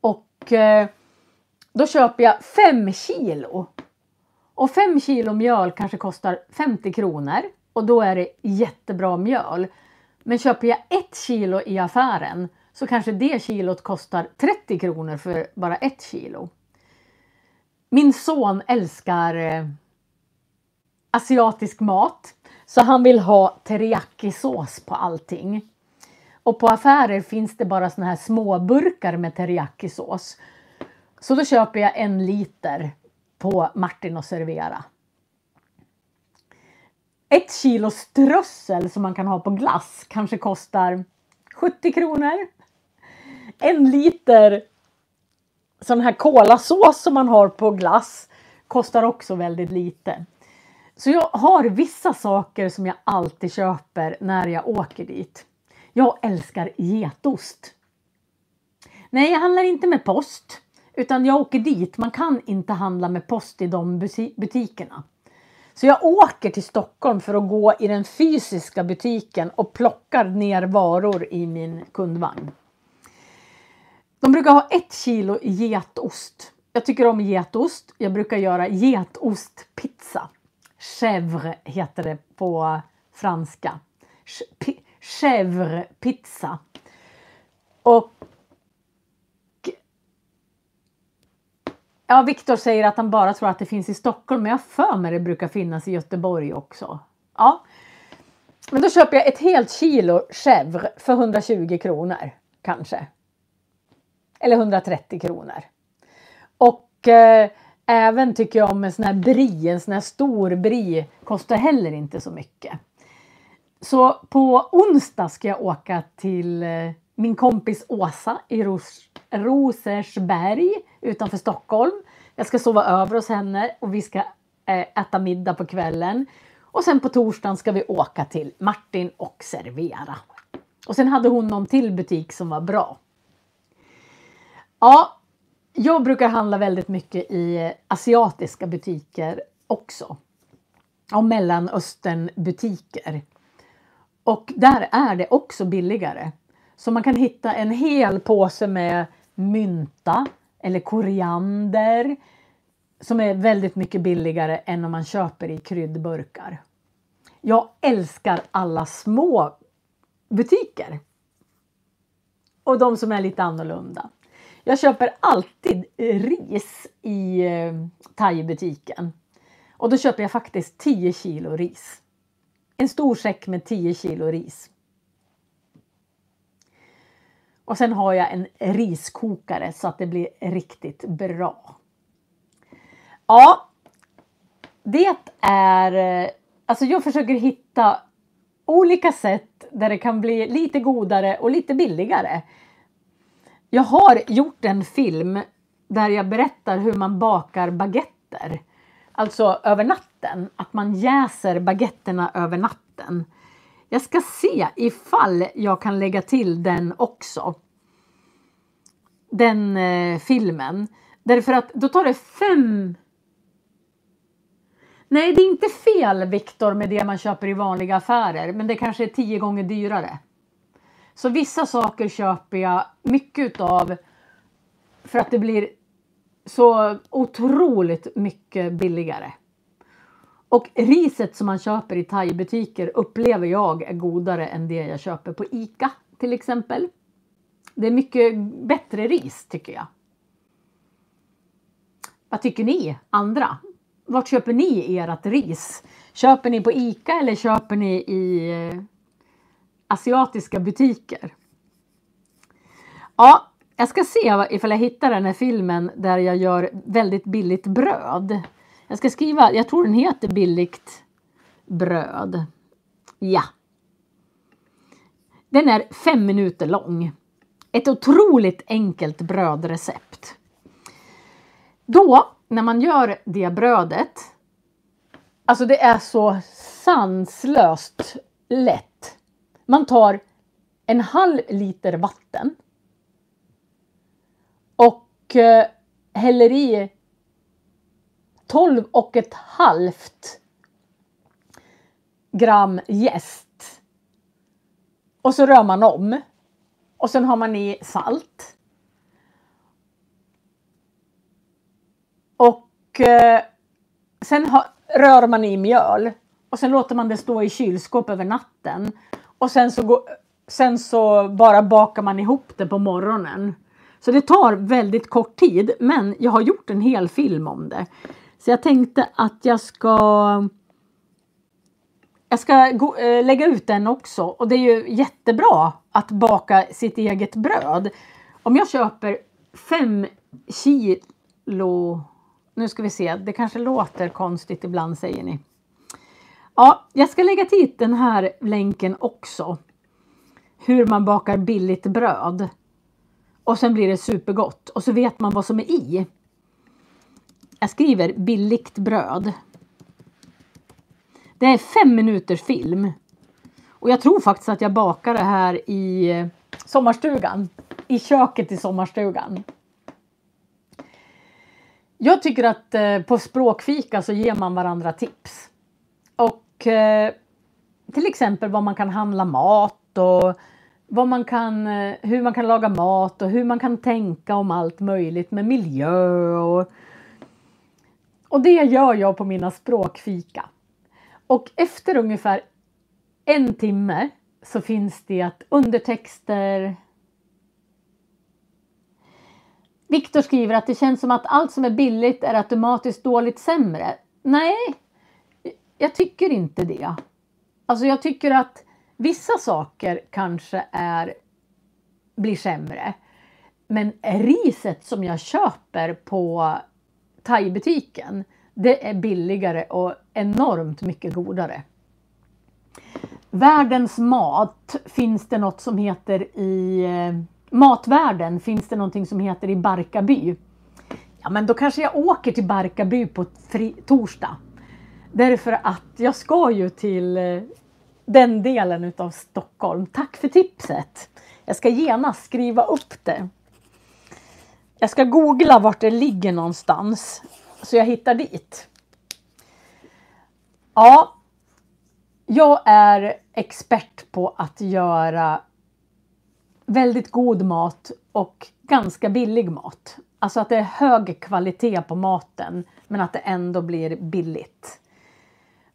S1: Och då köper jag 5 kilo. Och 5 kilo mjöl kanske kostar 50 kronor. Och då är det jättebra mjöl. Men köper jag 1 kilo i affären så kanske det kilot kostar 30 kronor för bara 1 kilo. Min son älskar asiatisk mat. Så han vill ha teriyaki-sås på allting. Och på affärer finns det bara såna här små burkar med teriyaki-sås. Så då köper jag 1 liter på Martin och Servera. 1 kilo strössel som man kan ha på glass kanske kostar 70 kronor. 1 liter sån här kolasås som man har på glass kostar också väldigt lite. Så jag har vissa saker som jag alltid köper när jag åker dit. Jag älskar getost. Nej, jag handlar inte med post. Utan jag åker dit. Man kan inte handla med post i de butikerna. Så jag åker till Stockholm för att gå i den fysiska butiken och plockar ner varor i min kundvagn. De brukar ha 1 kilo getost. Jag tycker om getost. Jag brukar göra getostpizza. Chèvre heter det på franska. Chèvre pizza. Och ja, Viktor säger att han bara tror att det finns i Stockholm. Men jag för mig det brukar finnas i Göteborg också. Ja. Men då köper jag 1 helt kilo chèvre för 120 kronor. Kanske. Eller 130 kronor. Och även tycker jag om en sån här brie. En sån här stor brie kostar heller inte så mycket. Så på onsdag ska jag åka till min kompis Åsa i Rosersberg utanför Stockholm. Jag ska sova över hos henne och vi ska äta middag på kvällen. Och sen på torsdagen ska vi åka till Martin och Servera. Och sen hade hon någon till butik som var bra. Ja, jag brukar handla väldigt mycket i asiatiska butiker också. Och Mellanöstern butiker. Och där är det också billigare. Så man kan hitta en hel påse med mynta eller koriander som är väldigt mycket billigare än om man köper i kryddburkar. Jag älskar alla små butiker. Och de som är lite annorlunda. Jag köper alltid ris i thai-butiken. Och då köper jag faktiskt 10 kilo ris. En stor säck med 10 kilo ris. Och sen har jag en riskokare så att det blir riktigt bra. Ja, det är... Alltså jag försöker hitta olika sätt där det kan bli lite godare och lite billigare. Jag har gjort en film där jag berättar hur man bakar baguetter. Alltså över natten. Att man jäser baguetterna över natten. Jag ska se ifall jag kan lägga till den också. Den filmen. Därför att då tar det 5... Nej, det är inte fel, Viktor, med det man köper i vanliga affärer. Men det kanske är 10 gånger dyrare. Så vissa saker köper jag mycket utav för att det blir så otroligt mycket billigare. Och riset som man köper i thai-butiker upplever jag är godare än det jag köper på ICA till exempel. Det är mycket bättre ris tycker jag. Vad tycker ni andra? Vart köper ni ert ris? Köper ni på ICA eller köper ni i asiatiska butiker? Ja, jag ska se ifall jag hittar den här filmen där jag gör väldigt billigt bröd. Jag ska skriva, jag tror den heter billigt bröd. Ja. Den är 5 minuter lång. Ett otroligt enkelt brödrecept. Då, när man gör det brödet. Alltså det är så sanslöst lätt. Man tar 1/2 liter vatten. Och häller i 12,5 gram jäst. Och så rör man om. Och sen har man i salt. Och sen rör man i mjöl. Och sen låter man det stå i kylskåp över natten. Och sen så bara bakar man ihop det på morgonen. Så det tar väldigt kort tid. Men jag har gjort en hel film om det. Så jag tänkte att jag ska lägga ut den också. Och det är ju jättebra att baka sitt eget bröd. Om jag köper 5 kilo... Nu ska vi se, det kanske låter konstigt ibland, säger ni. Ja, jag ska lägga till den här länken också. Hur man bakar billigt bröd. Och sen blir det supergott. Och så vet man vad som är i. Jag skriver billigt bröd. Det är 5 minuters film. Och jag tror faktiskt att jag bakar det här i sommarstugan. I köket i sommarstugan. Jag tycker att på språkfika så ger man varandra tips. Och till exempel vad man kan handla mat och hur man kan laga mat och hur man kan tänka om allt möjligt med miljö. Och det gör jag på mina språkfika. Och efter ungefär 1 timme så finns det att undertexter. Viktor skriver att det känns som att allt som är billigt är automatiskt dåligt sämre. Nej, jag tycker inte det. Alltså jag tycker att vissa saker kanske blir sämre. Men riset som jag köper på thaibutiken, det är billigare och enormt mycket godare. Världens mat finns det något som heter i matvärlden finns det någonting som heter i Barkarby. Ja, men då kanske jag åker till Barkarby på torsdag. Därför att jag ska ju till den delen utav Stockholm. Tack för tipset. Jag ska genast skriva upp det. Jag ska googla vart det ligger någonstans. Så jag hittar dit. Ja. Jag är expert på att göra väldigt god mat och ganska billig mat. Alltså att det är hög kvalitet på maten men att det ändå blir billigt.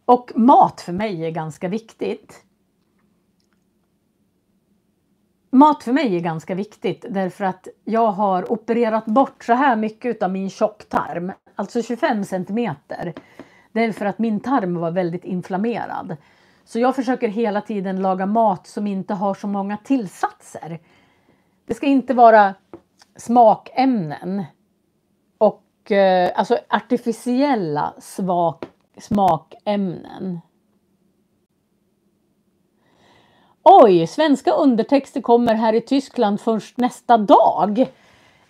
S1: Och mat för mig är ganska viktigt. Mat för mig är ganska viktigt därför att jag har opererat bort så här mycket av min tjocktarm. Alltså 25 centimeter. Därför att min tarm var väldigt inflammerad. Så jag försöker hela tiden laga mat som inte har så många tillsatser. Det ska inte vara smakämnen. Och alltså artificiella smakämnen. Oj, svenska undertexter kommer här i Tyskland först nästa dag.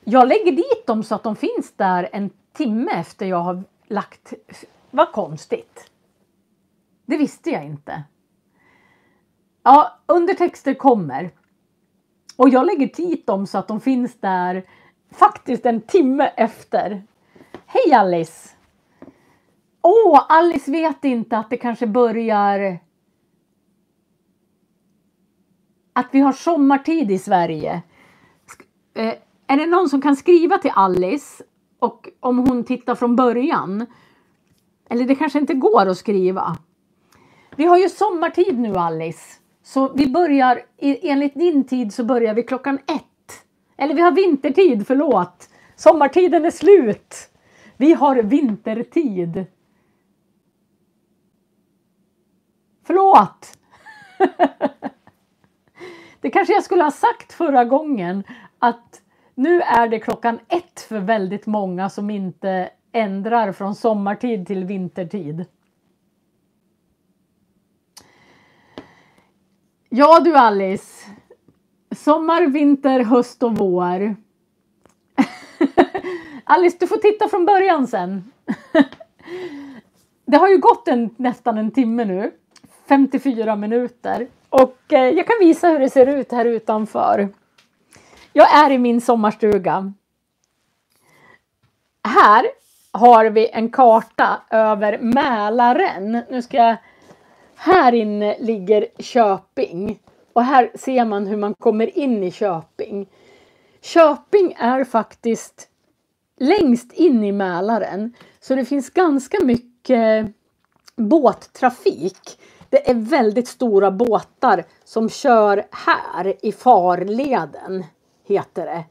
S1: Jag lägger dit dem så att de finns där 1 timme efter jag har lagt. Vad konstigt. Det visste jag inte. Ja, undertexter kommer. Och jag lägger dit dem så att de finns där faktiskt 1 timme efter. Hej Alice! Alice vet inte att det kanske börjar. Att vi har sommartid i Sverige. Är det någon som kan skriva till Alice? Och om hon tittar från början. Eller det kanske inte går att skriva. Vi har ju sommartid nu Alice. Så vi börjar, enligt din tid så börjar vi 1:00. Eller vi har vintertid, förlåt. Sommartiden är slut. Vi har vintertid. Förlåt. Det kanske jag skulle ha sagt förra gången. Att nu är det 1:00 för väldigt många som inte ändrar från sommartid till vintertid. Ja du Alice. Sommar, vinter, höst och vår. Alice, du får titta från början sen. Det har ju gått nästan 1 timme nu. 54 minuter. Och jag kan visa hur det ser ut här utanför. Jag är i min sommarstuga. Här har vi en karta över Mälaren. Nu ska jag Här inne ligger Köping. Och här ser man hur man kommer in i Köping. Köping är faktiskt längst in i Mälaren. Så det finns ganska mycket båttrafik. Det är väldigt stora båtar som kör här i farleden, heter det.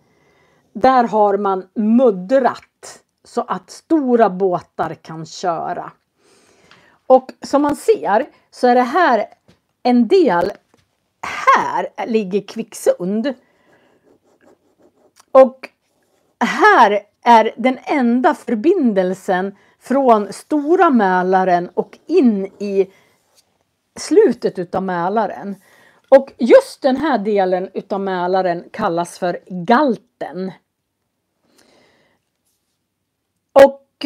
S1: Där har man muddrat så att stora båtar kan köra. Och som man ser så är det här en del. Här ligger Kvicksund. Och här är den enda förbindelsen från Stora Mälaren och in i slutet utav Mälaren. Och just den här delen utav Mälaren kallas för Galten. Och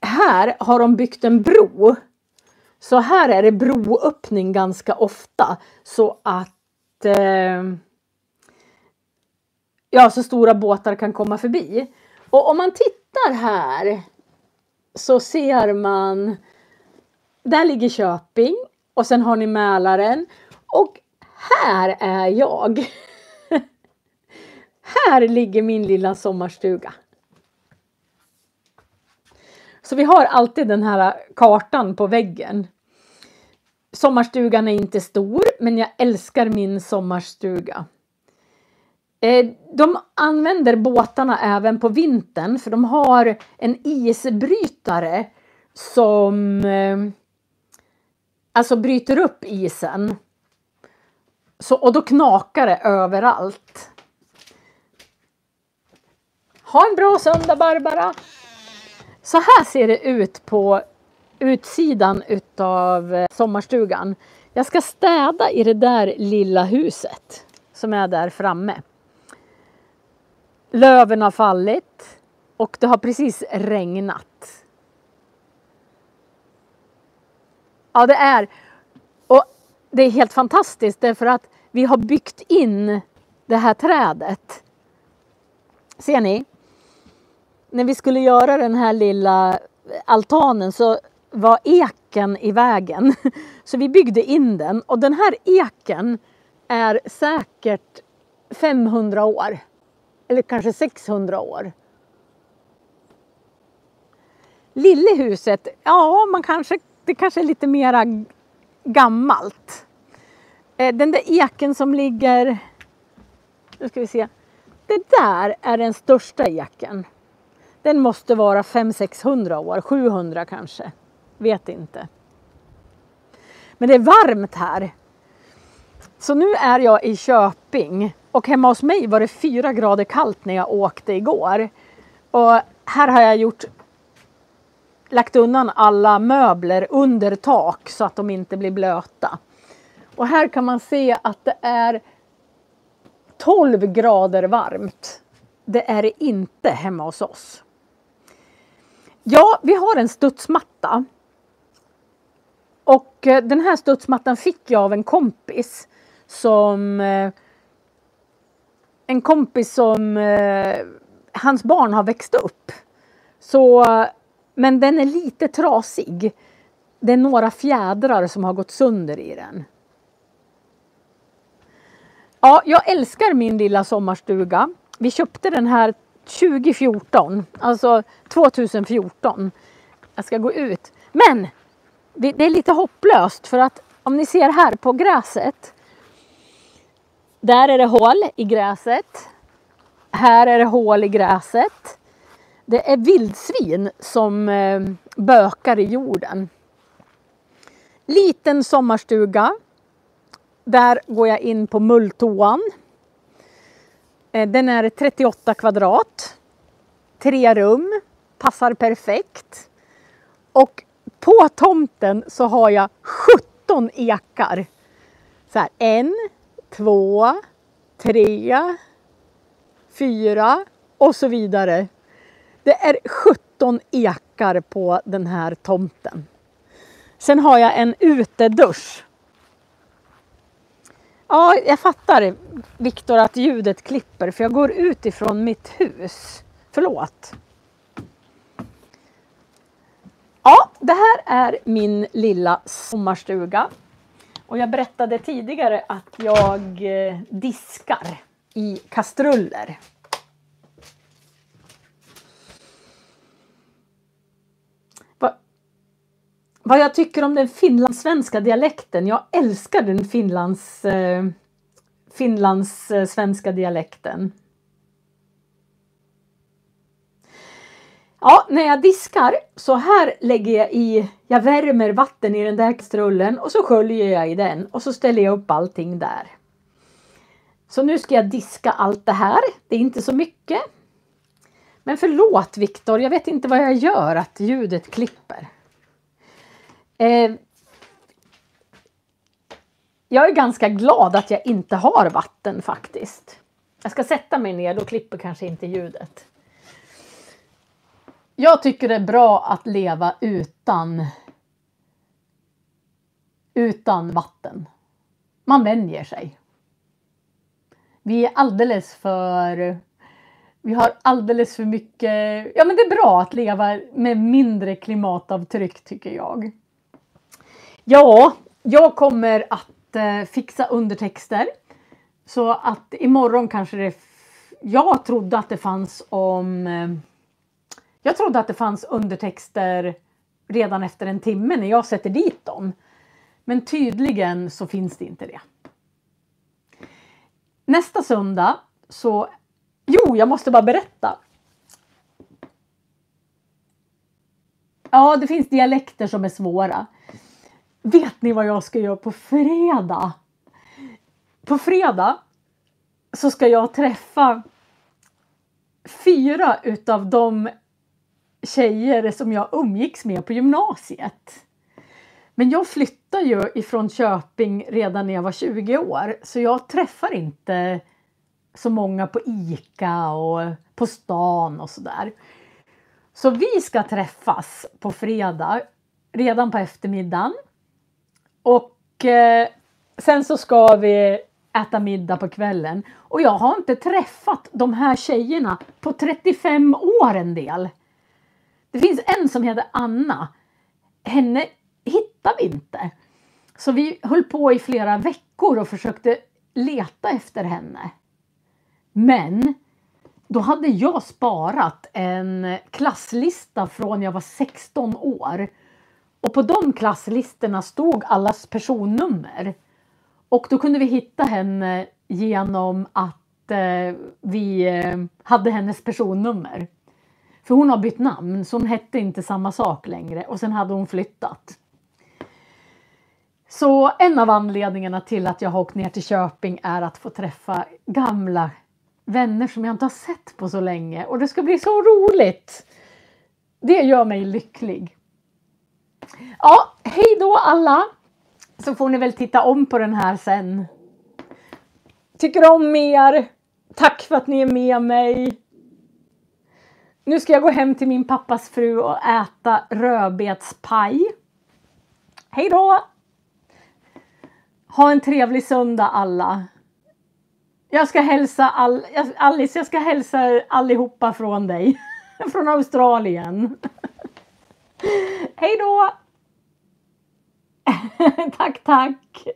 S1: här har de byggt en bro. Så här är det broöppning ganska ofta. Så att så stora båtar kan komma förbi. Och om man tittar här så ser man, där ligger Köping och sen har ni Mälaren och här är jag. Här ligger min lilla sommarstuga. Så vi har alltid den här kartan på väggen. Sommarstugan är inte stor, men jag älskar min sommarstuga. De använder båtarna även på vintern, för de har en isbrytare som alltså bryter upp isen. Och då knakar det överallt. Ha en bra söndag, Barbara! Så här ser det ut på utsidan utav sommarstugan. Jag ska städa i det där lilla huset som är där framme. Löven har fallit och det har precis regnat. Ja, det är helt fantastiskt därför att vi har byggt in det här trädet. Ser ni? När vi skulle göra den här lilla altanen så var eken i vägen. Så vi byggde in den. Och den här eken är säkert 500 år. Eller kanske 600 år. Lillehuset, ja, det kanske är lite mera gammalt. Den där eken som ligger, nu ska vi se. Det där är den största eken. Den måste vara 500-600 år, 700 kanske. Vet inte. Men det är varmt här. Så nu är jag i Köping. Och hemma hos mig var det 4 grader kallt när jag åkte igår. Och här har jag lagt undan alla möbler under tak så att de inte blir blöta. Och här kan man se att det är 12 grader varmt. Det är det inte hemma hos oss. Ja, vi har en studsmatta. Och den här studsmattan fick jag av en kompis som hans barn har växt upp. Men den är lite trasig. Det är några fjädrar som har gått sönder i den. Ja, jag älskar min lilla sommarstuga. Vi köpte den här 2014, alltså 2014. Jag ska gå ut. Men det är lite hopplöst för att om ni ser här på gräset. Där är det hål i gräset. Här är det hål i gräset. Det är vildsvin som bökar i jorden. Liten sommarstuga. Där går jag in på mulltoan. Den är 38 kvadrat. 3 rum. Passar perfekt. Och på tomten så har jag 17 ekar. Så här, 1, 2, 3, 4 och så vidare. Det är 17 ekar på den här tomten. Sen har jag en utedusch. Ja, jag fattar, Viktor, att ljudet klipper för jag går ut ifrån mitt hus. Förlåt. Ja, det här är min lilla sommarstuga. Och jag berättade tidigare att jag diskar i kastruller. Vad jag tycker om den finlandssvenska dialekten. Jag älskar den finlandssvenska dialekten. Ja, när jag diskar så här lägger jag värmer vatten i den där kastrullen och så sköljer jag i den och så ställer jag upp allting där. Så nu ska jag diska allt det här. Det är inte så mycket. Men förlåt Viktor, jag vet inte vad jag gör att ljudet klipper. Jag är ganska glad att jag inte har vatten faktiskt. Jag ska sätta mig ner, då klipper kanske inte ljudet. Jag tycker det är bra att leva utan vatten. Man vänjer sig. Vi har alldeles för mycket. Ja, men det är bra att leva med mindre klimatavtryck tycker jag. Ja, jag kommer att fixa undertexter. Så att imorgon kanske det. Jag trodde att det fanns undertexter redan efter en timme när jag sätter dit dem. Men tydligen så finns det inte det. Nästa söndag så. Jo, jag måste bara berätta. Ja, det finns dialekter som är svåra. Vet ni vad jag ska göra på fredag? På fredag så ska jag träffa 4 utav de tjejer som jag umgicks med på gymnasiet. Men jag flyttade ju ifrån Köping redan när jag var 20 år. Så jag träffar inte så många på ICA och på stan och sådär. Så vi ska träffas på fredag redan på eftermiddagen. Och sen så ska vi äta middag på kvällen. Och jag har inte träffat de här tjejerna på 35 år en del. Det finns en som heter Anna. Henne hittar vi inte. Så vi höll på i flera veckor och försökte leta efter henne. Men då hade jag sparat en klasslista från jag var 16 år. Och på de klasslistorna stod allas personnummer. Och då kunde vi hitta henne genom att vi hade hennes personnummer. För hon har bytt namn så hon hette inte samma sak längre. Och sen hade hon flyttat. Så en av anledningarna till att jag har åkt ner till Köping är att få träffa gamla vänner som jag inte har sett på så länge. Och det ska bli så roligt. Det gör mig lycklig. Ja, hej då alla. Så får ni väl titta om på den här sen. Tycker om er. Tack för att ni är med mig. Nu ska jag gå hem till min pappas fru och äta rödbetspaj. Hej då. Ha en trevlig söndag alla. Jag ska hälsa Alice, jag ska hälsa allihopa från dig. Från Australien. Hej då. Tack.